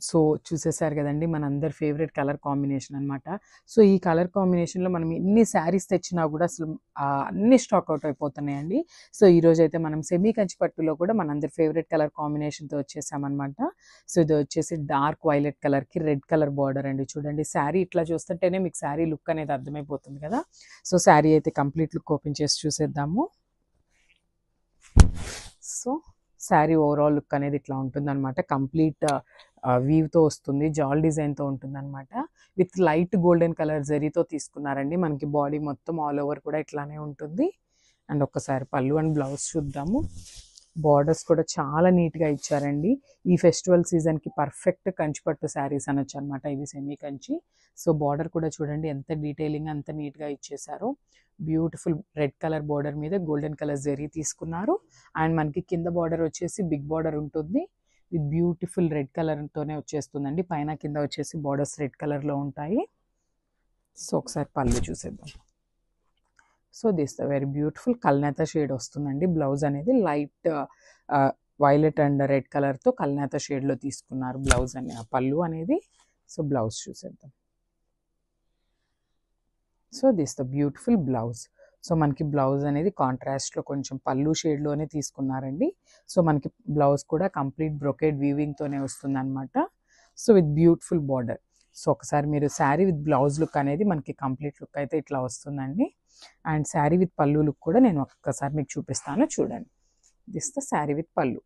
So చూసేసారు కదండి మనందరి favourite colour combination అనమాట. సో ఈ కలర్ కాంబినేషన్లో మనం ఎన్ని శారీస్ తెచ్చినా కూడా అసలు అన్ని స్టాక్ అవుట్ అయిపోతున్నాయండి. సో ఈరోజు అయితే మనం సెమీ కంచి పట్టులో కూడా మనందరి ఫేవరెట్ కలర్ కాంబినేషన్తో వచ్చేసామన్నమాట. సో ఇది వచ్చేసి డార్క్ వైలెట్ కలర్కి రెడ్ కలర్ బార్డర్ అండి. చూడండి శారీ ఇట్లా చూస్తుంటేనే మీకు శారీ లుక్ అనేది అర్థమైపోతుంది కదా. సో శారీ అయితే కంప్లీట్ లుక్ ఓపెన్ చేసి చూసేద్దాము. సో శారీ ఓవరాల్ లుక్ అనేది ఇట్లా ఉంటుందన్నమాట. కంప్లీట్ వీవ్తో వస్తుంది, జాల్ డిజైన్తో ఉంటుందన్నమాట. విత్ లైట్ గోల్డెన్ కలర్ జరీతో తీసుకున్నారండి. మనకి బాడీ మొత్తం ఆల్ ఓవర్ కూడా ఇట్లానే ఉంటుంది. అండ్ ఒక్కసారి పళ్ళు అండ్ బ్లౌజ్ చూద్దాము. బార్డర్స్ కూడా చాలా నీట్గా ఇచ్చారండి. ఈ ఫెస్టివల్ సీజన్కి పర్ఫెక్ట్ కంచిపట్టు శారీస్ అనొచ్చు అనమాట ఇవి సెమీ కంచి. సో బార్డర్ కూడా చూడండి ఎంత డీటెయిలింగ్ అంత నీట్గా ఇచ్చేసారు. బ్యూటిఫుల్ రెడ్ కలర్ బార్డర్ మీద గోల్డెన్ కలర్ జరీ తీసుకున్నారు. అండ్ మనకి కింద బార్డర్ వచ్చేసి బిగ్ బార్డర్ ఉంటుంది విత్ బ్యూటిఫుల్ రెడ్ కలర్తోనే వచ్చేస్తుందండి. పైన కింద వచ్చేసి బార్డర్స్ రెడ్ కలర్లో ఉంటాయి. సో ఒకసారి పళ్ళు చూసేద్దాం. So this the very beautiful కల్నేత షేడ్ వస్తుందండి. బ్లౌజ్ అనేది లైట్ వైలెట్ అండ్ రెడ్ కలర్తో కల్నేత షేడ్లో తీసుకున్నారు బ్లౌజ్ పళ్ళు అనేది. సో బ్లౌజ్ చూసేద్దాం. So this the beautiful blouse. So మనకి బ్లౌజ్ అనేది కాంట్రాస్ట్లో కొంచెం పళ్ళు షేడ్లోనే తీసుకున్నారండి. సో మనకి బ్లౌజ్ కూడా కంప్లీట్ బ్రొకేడ్ వీవింగ్తోనే వస్తుంది అనమాట. So with beautiful border. So ఒకసారి మీరు శారీ విత్ బ్లౌజ్ లుక్ అనేది మనకి కంప్లీట్ లుక్ అయితే ఇట్లా వస్తుందండి. అండ్ శారీ విత్ పళ్ళు లుక్ కూడా నేను ఒక్కసారి మీకు చూపిస్తాను చూడండి. దిస్ ద శారీ విత్ పళ్ళు.